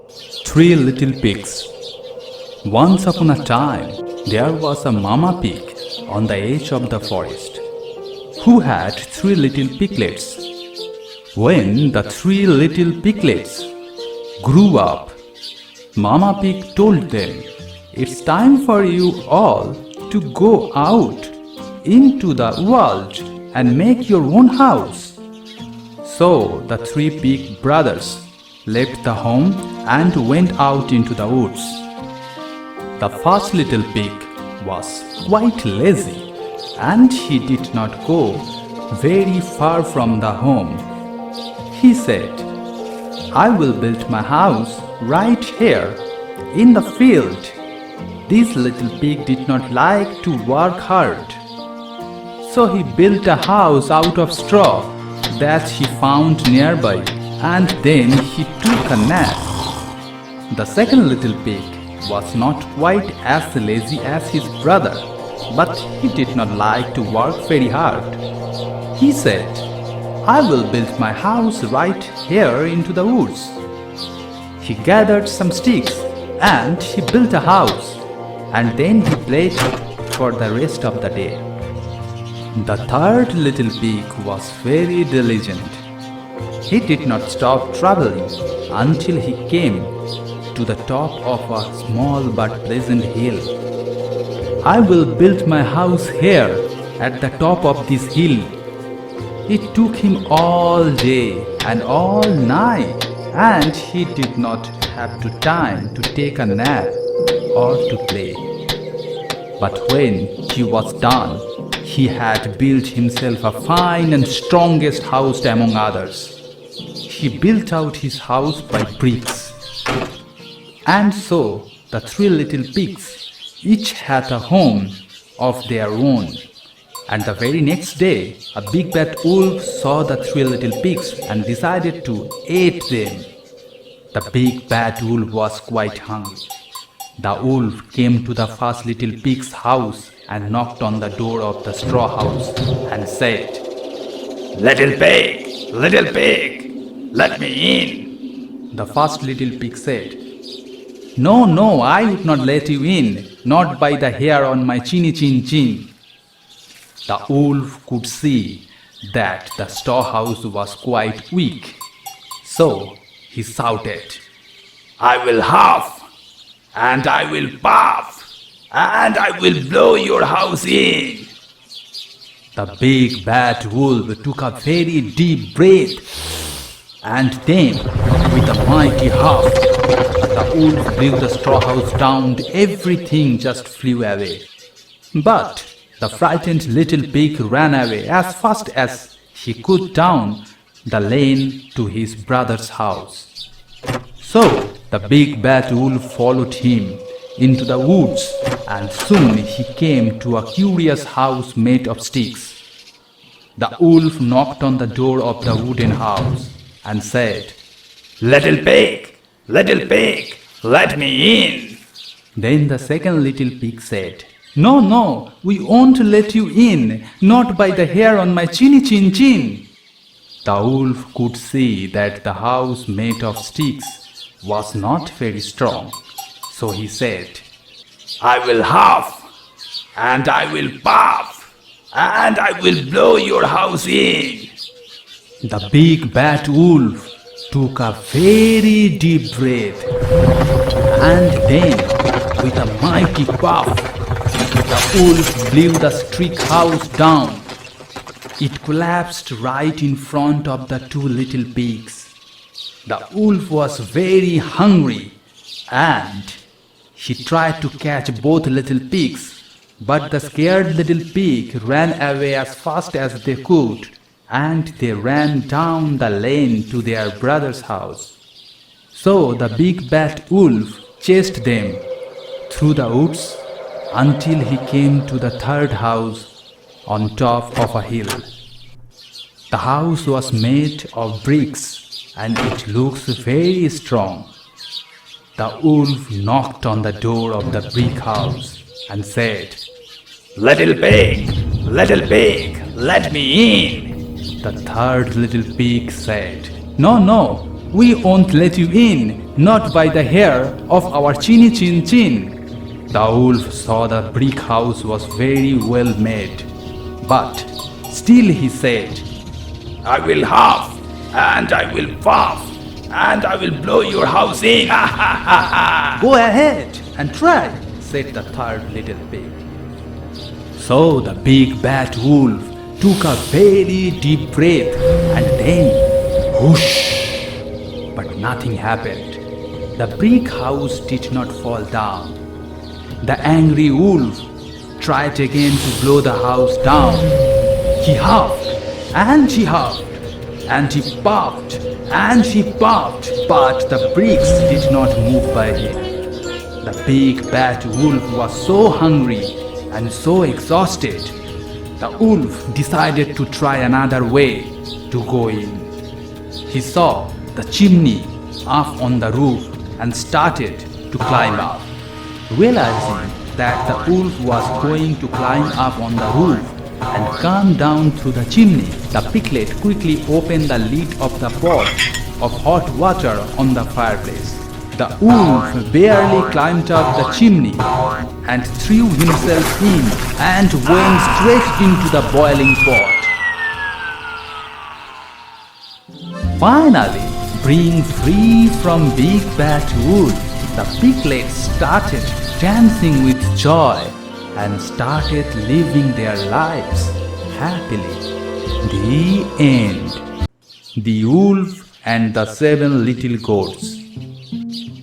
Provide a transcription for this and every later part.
Three Little Pigs. Once upon a time, there was a mama pig on the edge of the forest who had three little piglets. When the three little piglets grew up, Mama Pig told them, "It's time for you all to go out into the world and make your own house." So the three pig brothers left the home and went out into the woods. The first little pig was quite lazy and he did not go very far from the home. He said, "I will build my house right here in the field." This little pig did not like to work hard, so he built a house out of straw that he found nearby, and then he took a nap. The second little pig was not quite as lazy as his brother, but he did not like to work very hard. He said, "I will build my house right here into the woods." He gathered some sticks and he built a house, and then he played for the rest of the day. The third little pig was very diligent. He did not stop traveling until he came to the top of a small but pleasant hill. "I will build my house here at the top of this hill." It took him all day and all night, and he did not have time to take a nap or to play. But when he was done, he had built himself a fine and strongest house among others. He built out his house by bricks. And so the three little pigs each had a home of their own. And the very next day, a big bad wolf saw the three little pigs and decided to eat them. The big bad wolf was quite hungry. The wolf came to the first little pig's house and knocked on the door of the straw house and said, little pig, let me in." The first little pig said, No, I would not let you in, not by the hair on my chinny chin chin." The wolf could see that the storehouse was quite weak, so he shouted, "I will huff, and I will puff, and I will blow your house in." The big bad wolf took a very deep breath, and then, with a mighty huff, the wolf blew the straw house down and everything just flew away. But the frightened little pig ran away as fast as he could down the lane to his brother's house. So the big bad wolf followed him into the woods, and soon he came to a curious house made of sticks. The wolf knocked on the door of the wooden house and said, little pig, let me in." Then the second little pig said, No, we won't let you in, not by the hair on my chinny chin chin." The wolf could see that the house made of sticks was not very strong, so he said, "I will huff, and I will puff, and I will blow your house in." The big bad wolf took a very deep breath, and then, with a mighty puff, the wolf blew the stick house down. It collapsed right in front of the two little pigs. The wolf was very hungry, and he tried to catch both little pigs, but the scared little pig ran away as fast as they could, and they ran down the lane to their brother's house. So the big bad wolf chased them through the woods until he came to the third house on top of a hill. The house was made of bricks and it looks very strong. The wolf knocked on the door of the brick house and said, little pig, let me in." The third little pig said, No, We won't let you in, not by the hair of our chinny chin chin. The wolf saw the brick house was very well made, but still he said, I will huff, and I will puff, and I will blow your house in. Go ahead and try, said the third little pig. So the big bad wolf took a very deep breath and then whoosh, but nothing happened. The brick house did not fall down. The angry wolf tried again to blow the house down. He huffed and he huffed and he puffed and he puffed, but the bricks did not move by him. The big bad wolf was so hungry and so exhausted. The wolf decided to try another way to go in. He saw the chimney up on the roof and started to climb up. Realizing that the wolf was going to climb up on the roof and come down through the chimney, the piglet quickly opened the lid of the pot of hot water on the fireplace. The wolf barely climbed up the chimney and threw himself in and went straight into the boiling pot. Finally, being free from Big Bad Wolf, the piglets started dancing with joy and started living their lives happily. The end. The Wolf and the 7 Little Goats.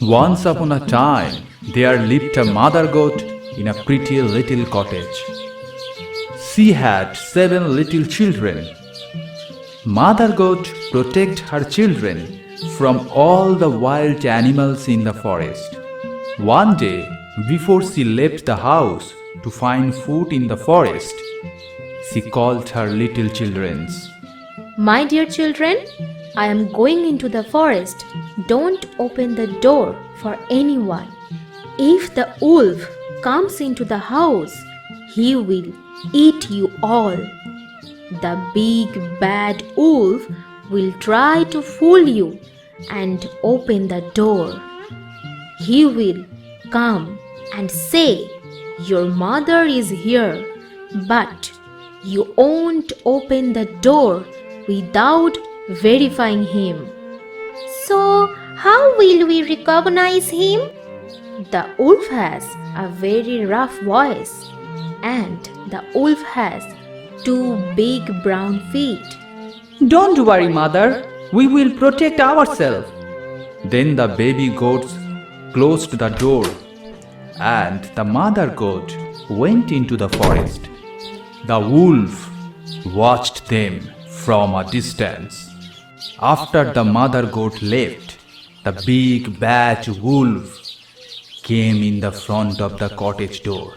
Once upon a time, there lived a mother goat in a pretty little cottage. She had 7 little children. Mother goat protected her children from all the wild animals in the forest. One day, before she left the house to find food in the forest, she called her little children. My dear children, I am going into the forest. Don't open the door for anyone. If the wolf comes into the house, he will eat you all. The big bad wolf will try to fool you and open the door. He will come and say, your mother is here, but you won't open the door without verifying him. So, how will we recognize him? The wolf has a very rough voice, and the wolf has 2 big brown feet. Don't worry, mother. We will protect ourselves. Then the baby goats closed the door, and the mother goat went into the forest. The wolf watched them from a distance. After the mother goat left, the big bad wolf came in the front of the cottage door.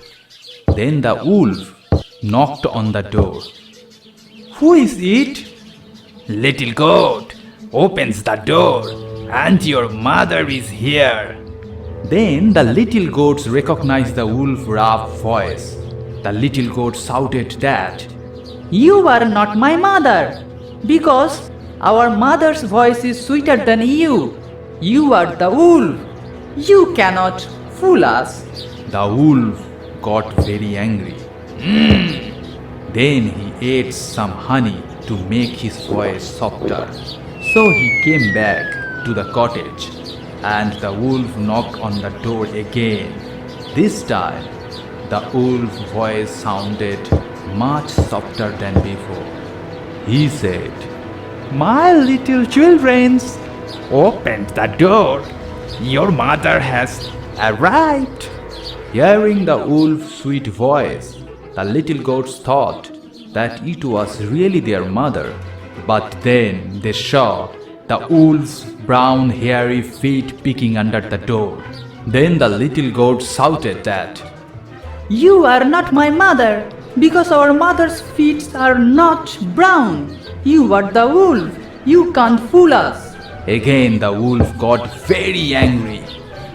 Then the wolf knocked on the door. Who is it? Little goat opens the door, and your mother is here. Then the little goats recognized the wolf's rough voice. The little goat shouted that, You are not my mother, because our mother's voice is sweeter than you. You are the wolf. You cannot fool us. The wolf got very angry. Then he ate some honey to make his voice softer. So he came back to the cottage, and the wolf knocked on the door again. This time, the wolf's voice sounded much softer than before. He said, My little children, open the door. Your mother has arrived. Hearing the wolf's sweet voice, the little goats thought that it was really their mother. But then they saw the wolf's brown hairy feet peeking under the door. Then the little goat shouted that, You are not my mother, because our mother's feet are not brown. You are the wolf. You can't fool us. Again the wolf got very angry,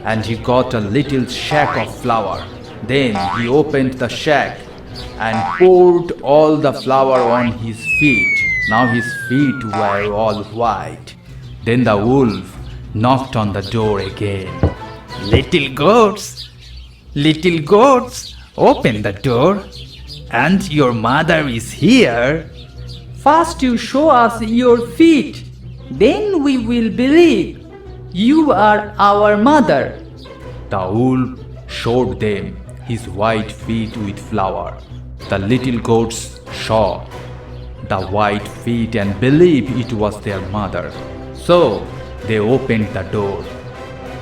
and he got a little sack of flour. Then he opened the sack and poured all the flour on his feet. Now his feet were all white. Then the wolf knocked on the door again. Little goats, open the door. And your mother is here. First you show us your feet, then we will believe you are our mother. The wolf showed them his white feet with flour. The little goats saw the white feet and believed it was their mother. So they opened the door,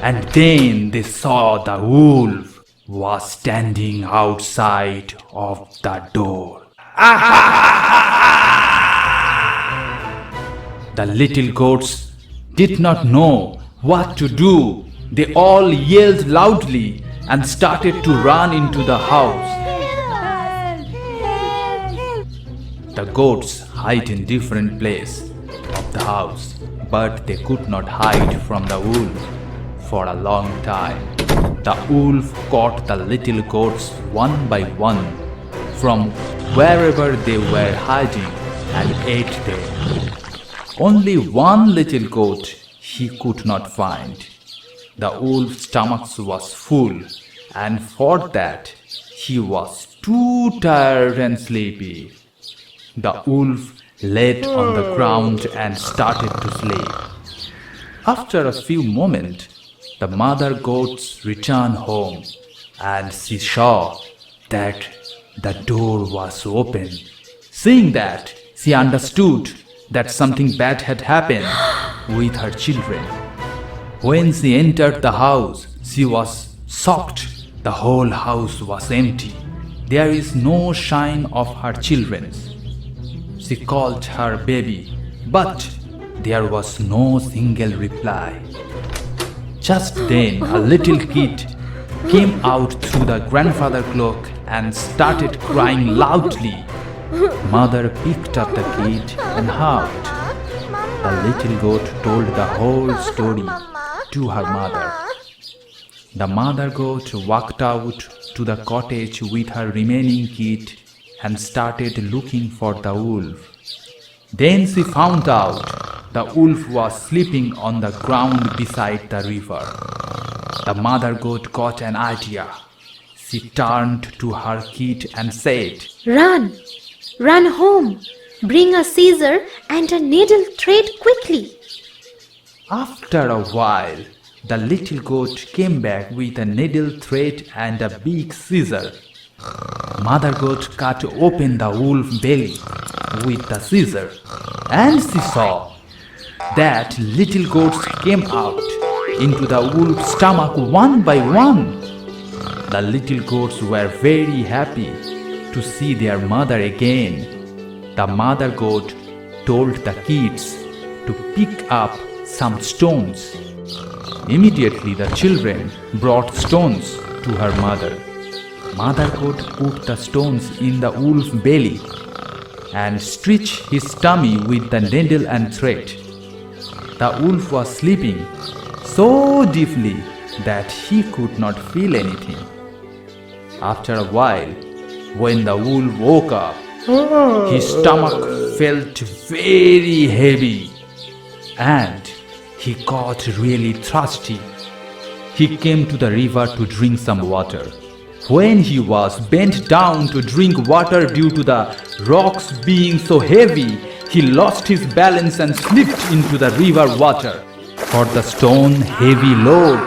and then they saw the wolf was standing outside of the door. The little goats did not know what to do. They all yelled loudly and started to run into the house. The goats hid in different places of the house, but they could not hide from the wolf for a long time. The wolf caught the little goats one by one from wherever they were hiding and ate them. Only one little goat he could not find. The wolf's stomach was full, and for that he was too tired and sleepy. The wolf laid on the ground and started to sleep. After a few moments, the mother goat returned home, and she saw that the door was open. Seeing that, she understood that something bad had happened with her children. When she entered the house, she was shocked. The whole house was empty. There is no sign of her children. She called her baby, but there was no single reply. Just then, a little kid came out through the grandfather cloak and started crying loudly. Mother picked up the kid and hugged. The little goat told the whole story to her mother. The mother goat walked out to the cottage with her remaining kid and started looking for the wolf. Then she found out the wolf was sleeping on the ground beside the river. The mother goat got an idea. She turned to her kid and said, Run! Run home! Bring a scissor and a needle thread quickly. After a while, the little goat came back with a needle thread and a big scissor. Mother goat cut open the wolf's belly with the scissor, and she saw that little goats came out into the wolf's stomach one by one. The little goats were very happy to see their mother again. The mother goat told the kids to pick up some stones. Immediately the children brought stones to her mother. Mother goat put the stones in the wolf's belly and stitched his tummy with the needle and thread. The wolf was sleeping so deeply that he could not feel anything. After a while, when the wolf woke up, his stomach felt very heavy and he got really thirsty. He came to the river to drink some water. When he was bent down to drink water due to the rocks being so heavy, he lost his balance and slipped into the river water. For the stone heavy load,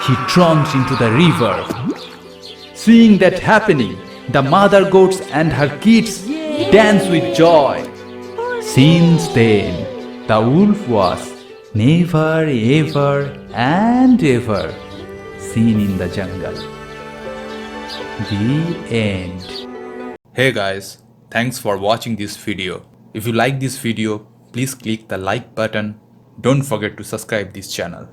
he drowned into the river. Seeing that happening, the mother goats and her kids danced with joy. Since then, the wolf was never ever and ever seen in the jungle. The end. Hey guys, thanks for watching this video. If you like this video, please click the like button. Don't forget to subscribe this channel.